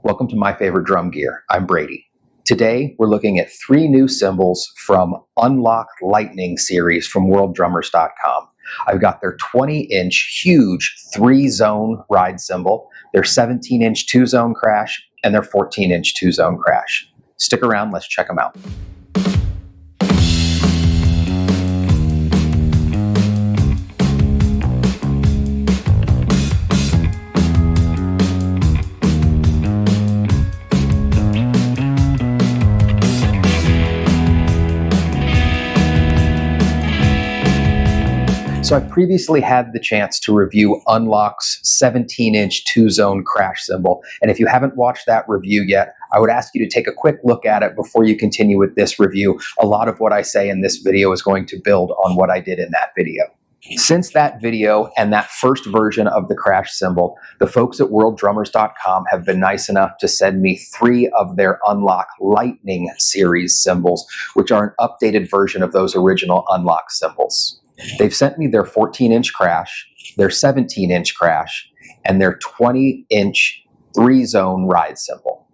Welcome to My Favorite Drum Gear. I'm Brady. Today, we're looking at 3 new cymbals from Unlocked Lightning series from worlddrummers.com. I've got their 20-inch huge 3-zone ride cymbal, their 17-inch 2-zone crash, and their 14-inch 2-zone crash. Stick around, let's check them out. So I previously had the chance to review Unlock's 17-inch 2-zone crash cymbal, and if you haven't watched that review yet, I would ask you to take a quick look at it before you continue with this review. A lot of what I say in this video is going to build on what I did in that video. Since that video and that first version of the crash cymbal, the folks at worlddrummers.com have been nice enough to send me 3 of their Unlock Lightning series cymbals, which are an updated version of those original Unlock cymbals. They've sent me their 14-inch crash, their 17-inch crash, and their 20-inch 3-zone ride cymbal.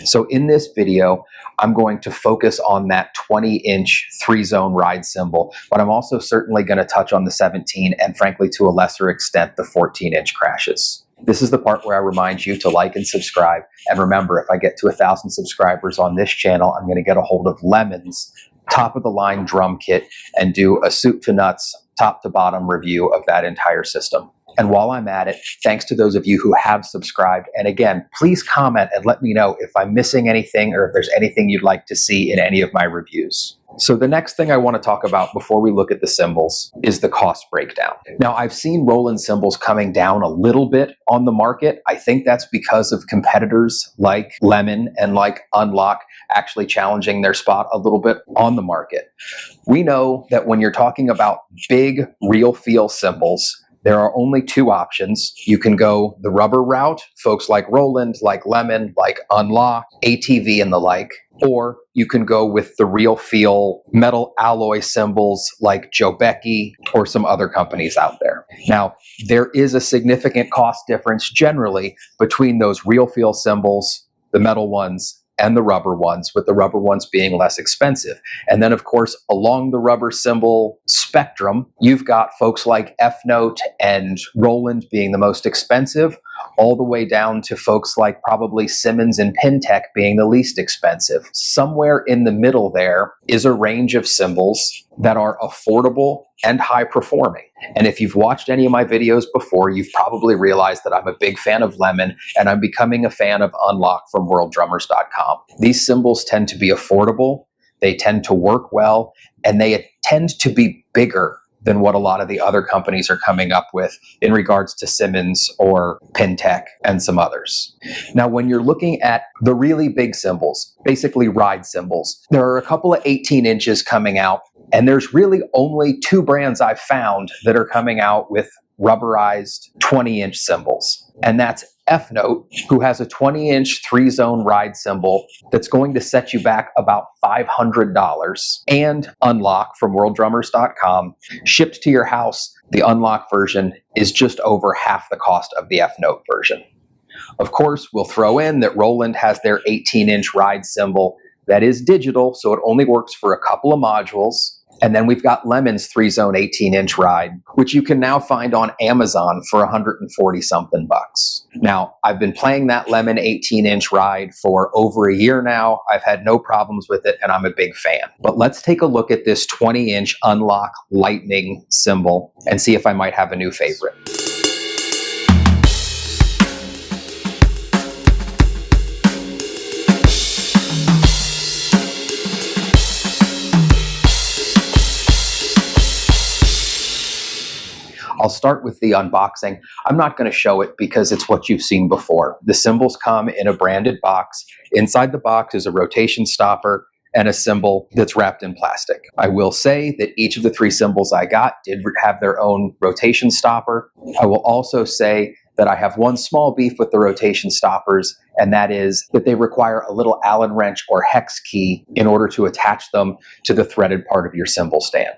So in this video, I'm going to focus on that 20-inch 3-zone ride cymbal, but I'm also certainly going to touch on the 17 and frankly to a lesser extent the 14-inch crashes. This is the part where I remind you to like and subscribe. And remember, if I get to 1,000 subscribers on this channel, I'm going to get a hold of Lemon's top-of-the-line drum kit and do a soup to nuts, top-to-bottom review of that entire system. And while I'm at it, thanks to those of you who have subscribed. And again, please comment and let me know if I'm missing anything or if there's anything you'd like to see in any of my reviews. So the next thing I want to talk about before we look at the cymbals is the cost breakdown. Now, I've seen Roland cymbals coming down a little bit on the market. I think that's because of competitors like Lemon and like Unlock actually challenging their spot a little bit on the market. We know that when you're talking about big, real feel cymbals, there are only 2 options. You can go the rubber route, folks like Roland, like Lemon, like Unlock, ATV and the like, or you can go with the real feel metal alloy cymbals like Joe Becky or some other companies out there. Now, there is a significant cost difference generally between those real feel cymbals, the metal ones, and the rubber ones, with the rubber ones being less expensive. And then, of course, along the rubber cymbal spectrum, you've got folks like F-Note and Roland being the most expensive, all the way down to folks like probably Simmons and Pintec being the least expensive. Somewhere in the middle there is a range of cymbals that are affordable and high performing. And if you've watched any of my videos before, you've probably realized that I'm a big fan of Lemon and I'm becoming a fan of Unlock from worlddrummers.com. These cymbals tend to be affordable, they tend to work well, and they tend to be bigger than what a lot of the other companies are coming up with in regards to Simmons or Pintec and some others. Now, when you're looking at the really big cymbals, basically ride cymbals, there are a couple of 18 inches coming out, and there's really only 2 brands I've found that are coming out with rubberized 20-inch cymbals. And that's F-Note, who has a 20-inch 3-zone ride cymbal that's going to set you back about $500, and Unlock from worlddrummers.com, shipped to your house. The Unlock version is just over half the cost of the F-Note version. Of course, we'll throw in that Roland has their 18-inch ride cymbal that is digital, so it only works for a couple of modules. And then we've got Lemon's 3-zone 18-inch ride, which you can now find on Amazon for 140-something bucks. Now, I've been playing that Lemon 18-inch ride for over a year now. I've had no problems with it, and I'm a big fan. But let's take a look at this 20-inch Unlock Lightning cymbal and see if I might have a new favorite. I'll start with the unboxing. I'm not going to show it because it's what you've seen before. The cymbals come in a branded box. Inside the box is a rotation stopper and a cymbal that's wrapped in plastic. I will say that each of the 3 cymbals I got did have their own rotation stopper. I will also say that I have one small beef with the rotation stoppers, and that is that they require a little Allen wrench or hex key in order to attach them to the threaded part of your cymbal stand.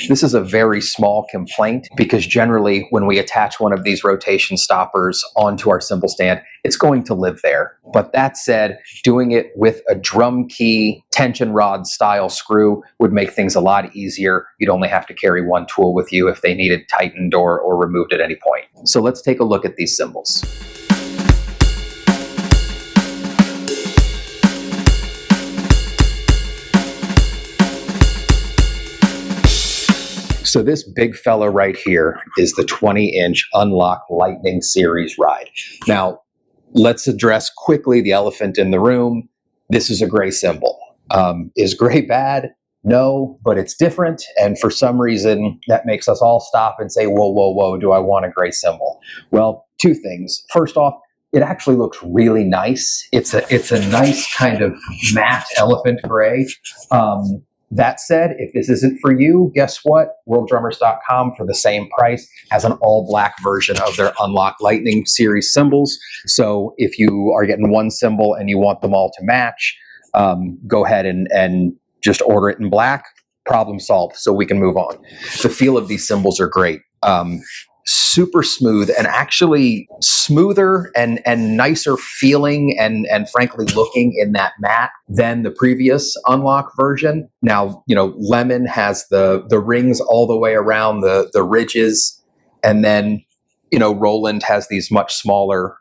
This is a very small complaint because generally when we attach one of these rotation stoppers onto our cymbal stand, it's going to live there. But that said, doing it with a drum key tension rod style screw would make things a lot easier. You'd only have to carry one tool with you if they needed tightened or removed at any point. So let's take a look at these cymbals. So this big fella right here is the 20-inch Unlocked Lightning Series Ride. Now, let's address quickly the elephant in the room. This is a gray cymbal. Is gray bad? No, but it's different. And for some reason, that makes us all stop and say, whoa, whoa, whoa, do I want a gray cymbal? Well, two things. First off, it actually looks really nice. It's a nice kind of matte elephant gray. That said, if this isn't for you, guess what? WorldDrummers.com, for the same price, has an all-black version of their Unlocked Lightning Series cymbals. So if you are getting one cymbal and you want them all to match, go ahead and just order it in black. Problem solved, so we can move on. The feel of these cymbals are great. Super smooth, and actually smoother and nicer feeling and frankly looking in that matte than the previous Unlock version. Now, you know, Lemon has the rings all the way around the ridges, and then, you know, Roland has these much smaller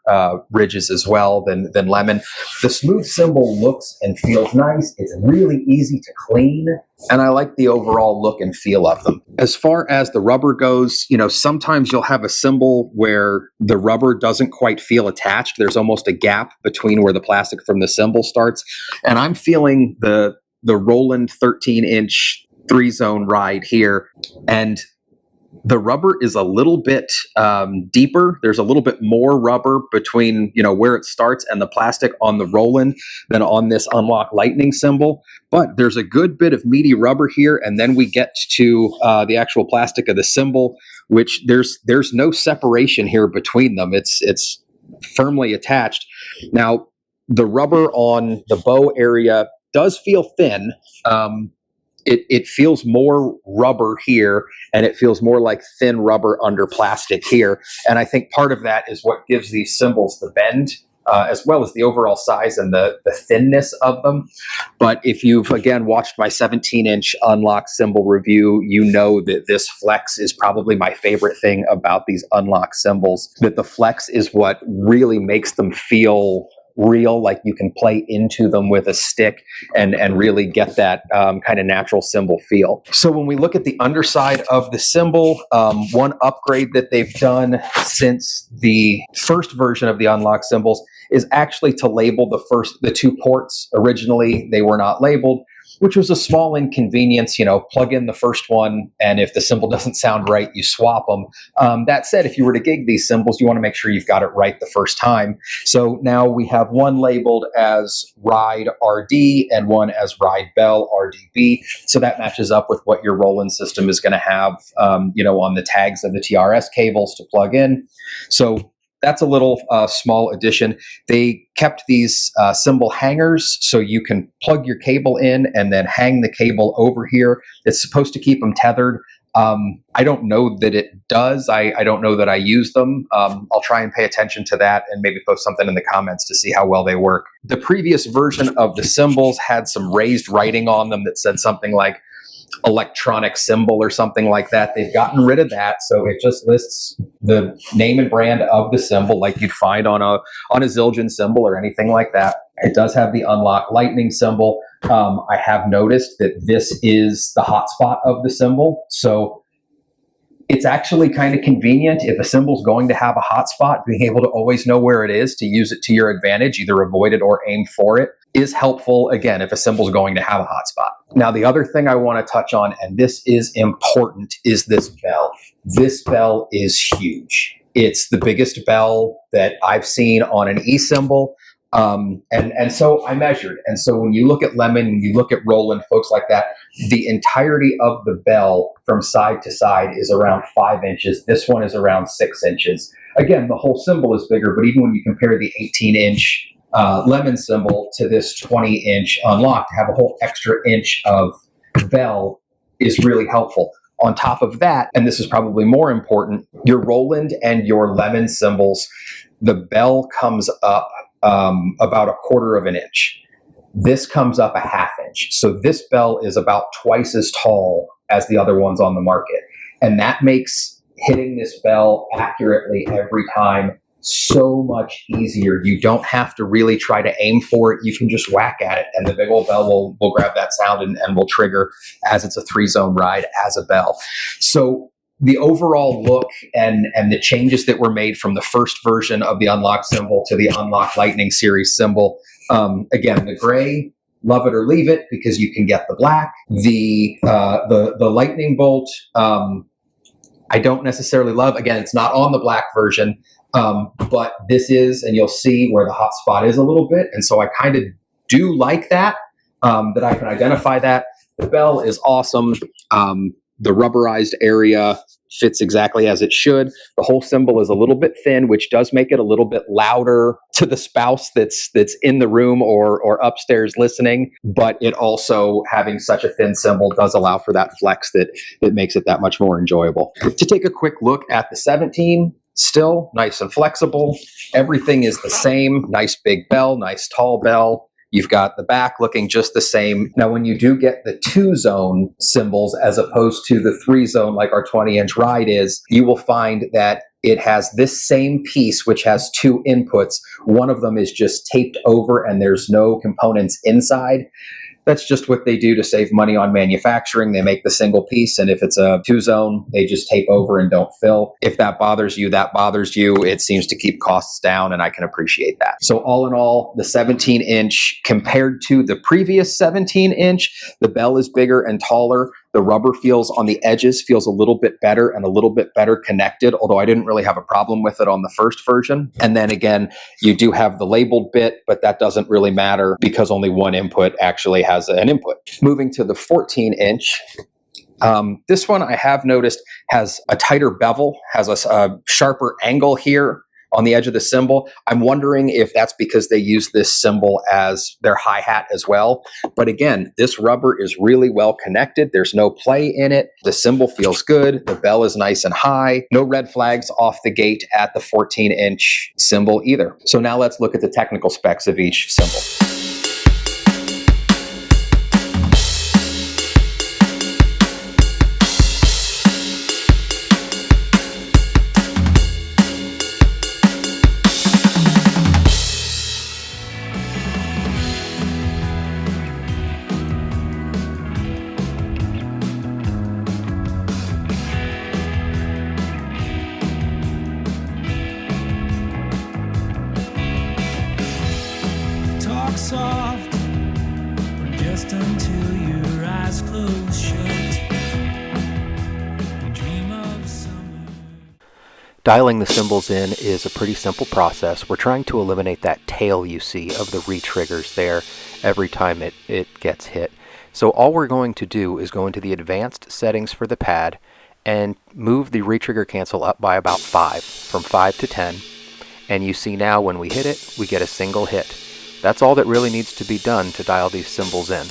ridges as well than Lemon. The smooth cymbal looks and feels nice. It's really easy to clean, and I like the overall look and feel of them. As far as the rubber goes, you know, sometimes you'll have a cymbal where the rubber doesn't quite feel attached. There's almost a gap between where the plastic from the cymbal starts, and I'm feeling the Roland 13-inch 3-zone Ride here, and the rubber is a little bit deeper. There's a little bit more rubber between, you know, where it starts and the plastic on the Roland than on this Unlocked Lightning cymbal. But there's a good bit of meaty rubber here, and then we get to the actual plastic of the cymbal, which there's no separation here between them. It's firmly attached. Now, the rubber on the bow area does feel thin. It feels more rubber here, and it feels more like thin rubber under plastic here. And I think part of that is what gives these cymbals the bend, as well as the overall size and the thinness of them. But if you've, again, watched my 17-inch Unlock cymbal review, you know that this flex is probably my favorite thing about these Unlock cymbals, that the flex is what really makes them feel real, like you can play into them with a stick and really get that kind of natural cymbal feel. So when we look at the underside of the cymbal, one upgrade that they've done since the first version of the Unlock cymbals is actually to label the two ports. Originally, they were not labeled, which was a small inconvenience. You know, plug in the first one, and if the cymbal doesn't sound right, you swap them. That said, if you were to gig these cymbals, you want to make sure you've got it right the first time. So now we have one labeled as Ride RD and one as Ride Bell RDB. So that matches up with what your Roland system is going to have, you know, on the tags of the TRS cables to plug in. So that's a little small addition. They kept these cymbal hangers so you can plug your cable in and then hang the cable over here. It's supposed to keep them tethered. I don't know that it does. I don't know that I use them. I'll try and pay attention to that and maybe post something in the comments to see how well they work. The previous version of the cymbals had some raised writing on them that said something like electronic cymbal or something like that. They've gotten rid of that, so it just lists the name and brand of the cymbal like you'd find on a Zildjian cymbal or anything like that. It does have the Unlocked Lightning cymbal. I have noticed that this is the hotspot of the cymbal, so it's actually kind of convenient if a cymbal's going to have a hotspot. Being able to always know where it is to use it to your advantage, either avoid it or aim for it, is helpful, again, if a cymbal's going to have a hotspot. Now, the other thing I want to touch on, and this is important, is this bell. This bell is huge. It's the biggest bell that I've seen on an E-cymbal. And so I measured. And so when you look at Lemon, when you look at Roland, folks like that, the entirety of the bell from side to side is around 5 inches. This one is around 6 inches. Again, the whole cymbal is bigger, but even when you compare the 18-inch lemon cymbal to this 20-inch unlock. To have a whole extra inch of bell is really helpful. On top of that, and this is probably more important, your Roland and your lemon cymbals, the bell comes up about 1/4 of an inch. This comes up 1/2 inch. So this bell is about twice as tall as the other ones on the market. And that makes hitting this bell accurately every time so much easier. You don't have to really try to aim for it. You can just whack at it, and the big old bell will grab that sound and will trigger as it's a 3-zone ride as a bell. So the overall look and the changes that were made from the first version of the Unlocked cymbal to the Unlocked Lightning Series cymbal, again, the gray, love it or leave it, because you can get the black. The lightning bolt, I don't necessarily love. Again, it's not on the black version, but this is, and you'll see where the hot spot is a little bit. And so I kind of do like that, that I can identify that. The bell is awesome. The rubberized area fits exactly as it should. The whole cymbal is a little bit thin, which does make it a little bit louder to the spouse that's in the room or upstairs listening. But it also, having such a thin cymbal, does allow for that flex that makes it that much more enjoyable. To take a quick look at the 17, still nice and flexible. Everything is the same. Nice big bell, nice tall bell. You've got the back looking just the same. Now, when you do get the 2-zone cymbals as opposed to the 3-zone like our 20-inch Ride is, you will find that it has this same piece, which has 2 inputs. One of them is just taped over and there's no components inside. That's just what they do to save money on manufacturing. They make the single piece, and if it's a 2-zone, they just tape over and don't fill. If that bothers you, that bothers you. It seems to keep costs down, and I can appreciate that. So all in all, the 17-inch compared to the previous 17-inch, the bell is bigger and taller. The rubber feels on the edges feels a little bit better and a little bit better connected, although I didn't really have a problem with it on the first version. And then again, you do have the labeled bit, but that doesn't really matter because only one input actually has an input. Moving to the 14-inch, this one I have noticed has a tighter bevel, has a sharper angle here on the edge of the cymbal. I'm wondering if that's because they use this cymbal as their hi-hat as well. But again, this rubber is really well connected. There's no play in it. The cymbal feels good. The bell is nice and high. No red flags off the gate at the 14-inch cymbal either. So now let's look at the technical specs of each cymbal. Soft, or just until your eyes close shut. Dream of summer. Dialing the cymbals in is a pretty simple process. We're trying to eliminate that tail you see of the re-triggers there every time it gets hit. So all we're going to do is go into the advanced settings for the pad and move the re-trigger cancel up by about 5, from 5 to 10. And you see now when we hit it, we get a single hit. That's all that really needs to be done to dial these cymbals in.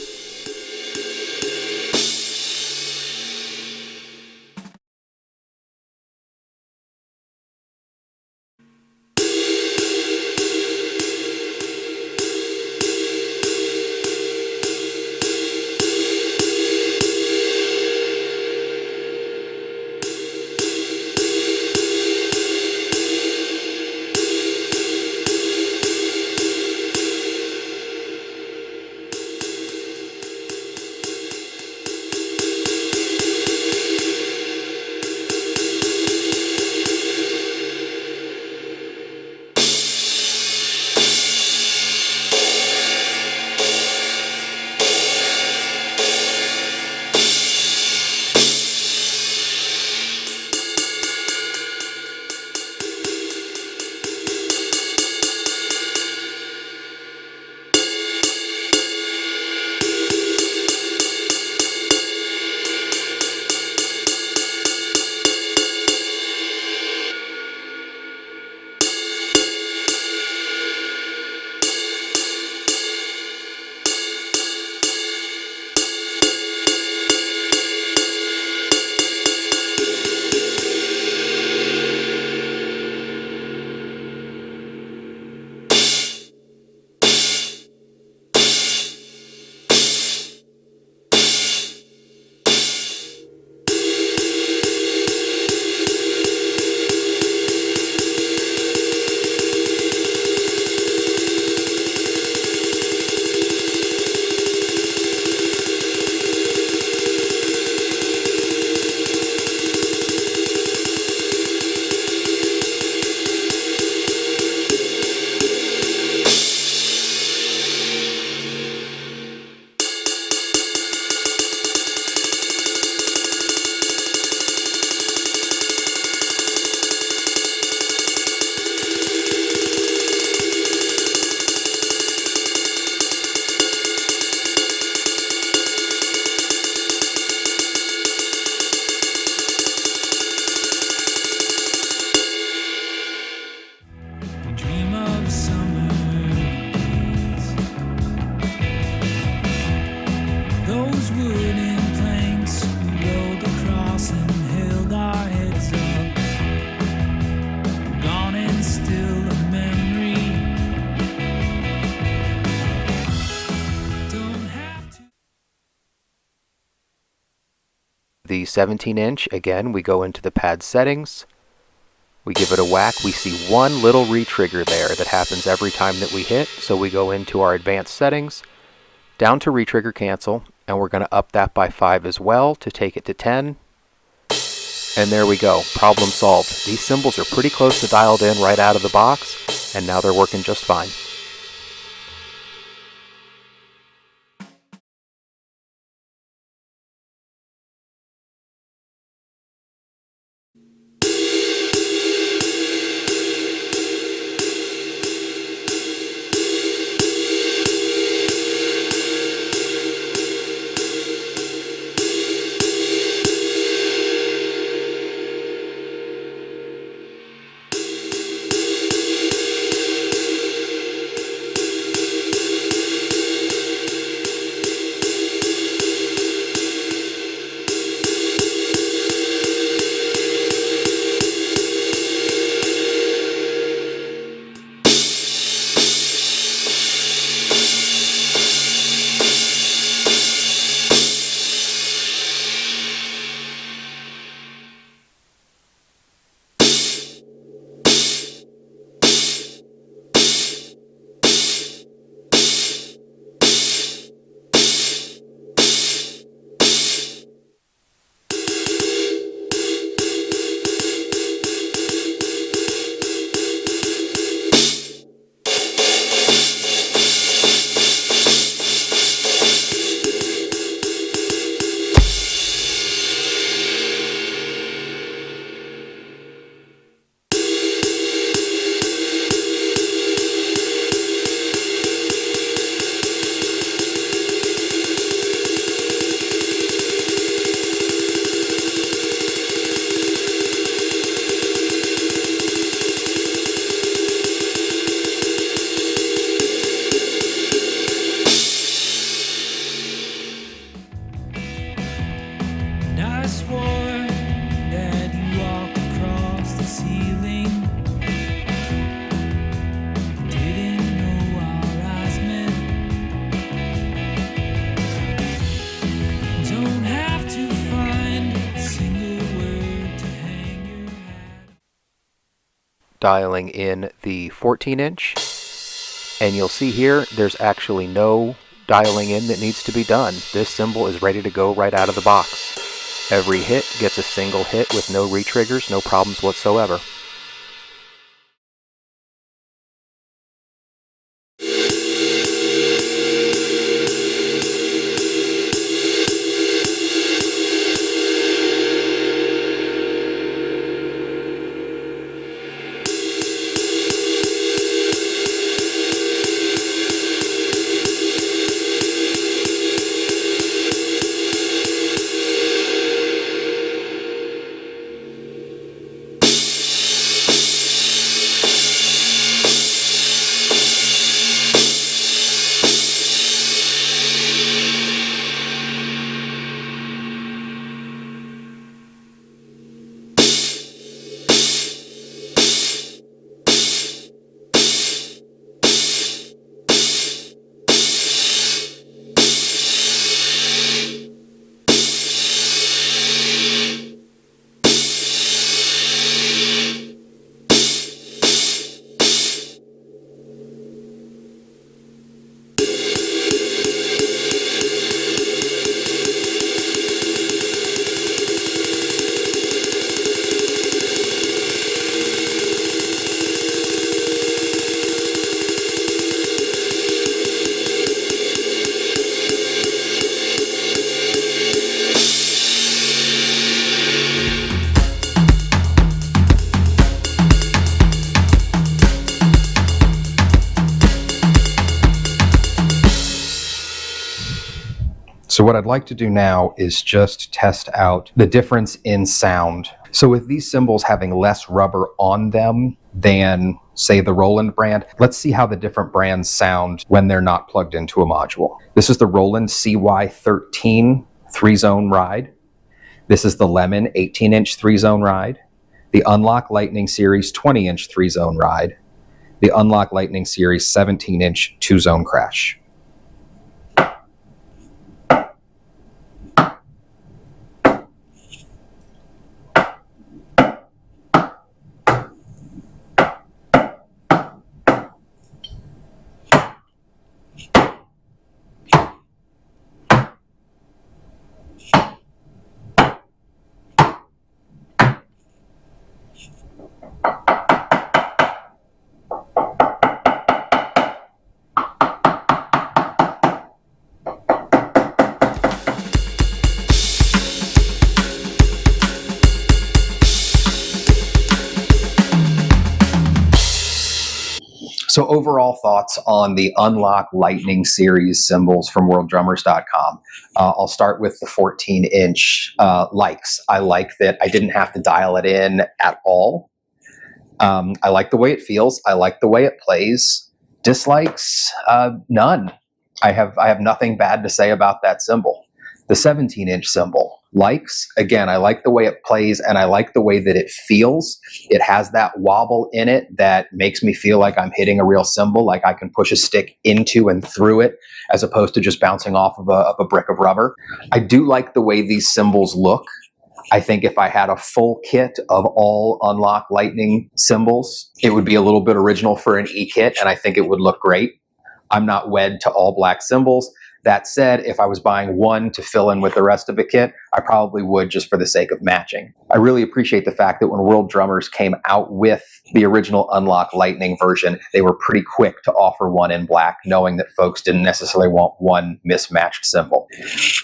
the 17-inch, again, we go into the pad settings. We give it a whack. We see one little retrigger there that happens every time that we hit. So we go into our advanced settings, down to retrigger cancel, and we're going to up that by 5 as well to take it to 10. And there we go. Problem solved. These cymbals are pretty close to dialed in right out of the box, and now they're working just fine. Dialing in the 14-inch, and you'll see here there's actually no dialing in that needs to be done. This cymbal is ready to go right out of the box. Every hit gets a single hit with no retriggers, no problems whatsoever. So what I'd like to do now is just test out the difference in sound. So with these cymbals having less rubber on them than, say, the Roland brand, let's see how the different brands sound when they're not plugged into a module. This is the Roland CY13 3-zone ride. This is the Lemon 18-inch 3-zone ride. The Unlock Lightning Series 20-inch 3-zone ride. The Unlock Lightning Series 17-inch 2-zone crash. So overall thoughts on the Unlock Lightning series cymbals from worlddrummers.com. I'll start with the 14-inch likes. I like that I didn't have to dial it in at all. I like the way it feels. I like the way it plays. Dislikes, none. I have nothing bad to say about that cymbal. The 17-inch cymbal. Likes, again, I like the way it plays and I like the way that it feels. It has that wobble in it that makes me feel like I'm hitting a real cymbal, like I can push a stick into and through it as opposed to just bouncing off of a brick of rubber. I do like the way these cymbals look. I think if I had a full kit of all Unlock Lightning cymbals, it would be a little bit original for an E-kit, and I think it would look great. I'm not wed to all black cymbals. That said, if I was buying one to fill in with the rest of the kit, I probably would just for the sake of matching. I really appreciate the fact that when World Drummers came out with the original Unlock Lightning version, they were pretty quick to offer one in black, knowing that folks didn't necessarily want one mismatched cymbal.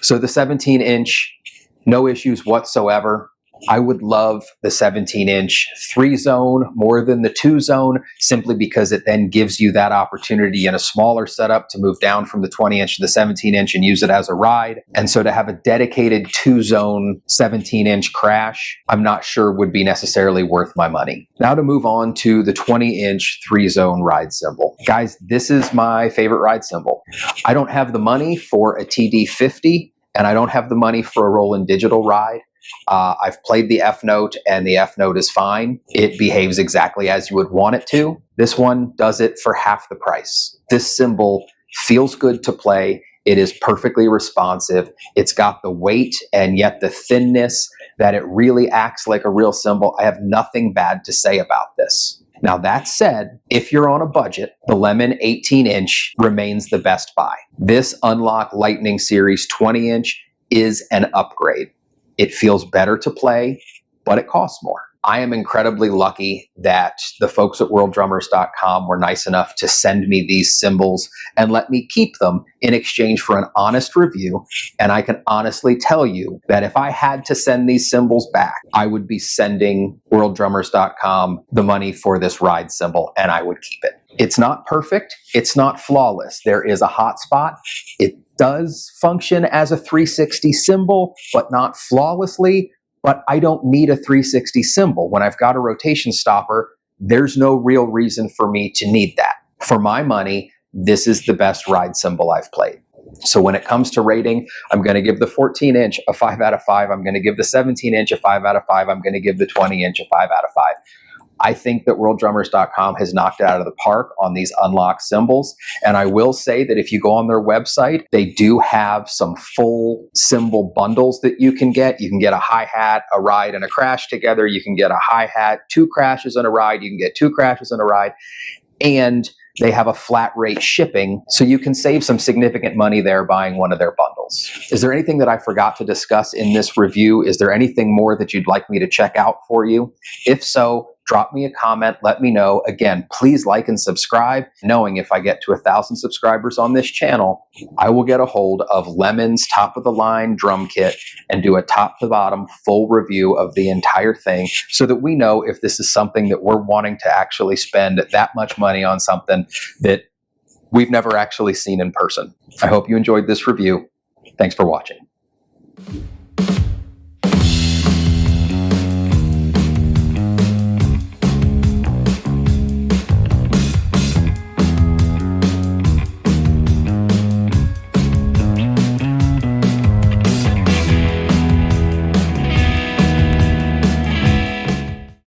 So the 17-inch, no issues whatsoever. I would love the 17-inch 3-zone more than the 2-zone, simply because it then gives you that opportunity in a smaller setup to move down from the 20-inch to the 17-inch and use it as a ride. And so to have a dedicated 2-zone 17-inch crash, I'm not sure would be necessarily worth my money. Now to move on to the 20-inch 3-zone ride cymbal. Guys, this is my favorite ride cymbal. I don't have the money for a TD50, and I don't have the money for a Roland Digital ride. I've played the F note and the F note is fine. It behaves exactly as you would want it to. This one does it for half the price. This cymbal feels good to play. It is perfectly responsive. It's got the weight and yet the thinness that it really acts like a real cymbal. I have nothing bad to say about this. Now that said, if you're on a budget, the Lemon 18-inch remains the best buy. This Unlock Lightning Series 20-inch is an upgrade. It feels better to play, but it costs more. I am incredibly lucky that the folks at worlddrummers.com were nice enough to send me these cymbals and let me keep them in exchange for an honest review. And I can honestly tell you that if I had to send these cymbals back, I would be sending worlddrummers.com the money for this ride cymbal, and I would keep it. It's not perfect. It's not flawless. There is a hot spot. It does function as a 360 cymbal, but not flawlessly. But I don't need a 360 cymbal. When I've got a rotation stopper, there's no real reason for me to need that. For my money, this is the best ride cymbal I've played. So when it comes to rating, I'm going to give the 14-inch a 5 out of 5. I'm going to give the 17-inch a 5 out of 5. I'm going to give the 20-inch a 5 out of 5. I think that worlddrummers.com has knocked it out of the park on these unlock cymbals. And I will say that if you go on their website, they do have some full cymbal bundles that you can get. You can get a hi-hat, a ride, and a crash together. You can get a hi-hat, 2 crashes and a ride. You can get 2 crashes and a ride. And they have a flat rate shipping, so you can save some significant money there buying one of their bundles. Is there anything that I forgot to discuss in this review? Is there anything more that you'd like me to check out for you? If so, drop me a comment, let me know. Again, please like and subscribe, knowing if I get to 1,000 subscribers on this channel, I will get a hold of Lemon's top-of-the-line drum kit and do a top-to-bottom full review of the entire thing so that we know if this is something that we're wanting to actually spend that much money on, something that we've never actually seen in person. I hope you enjoyed this review. Thanks for watching.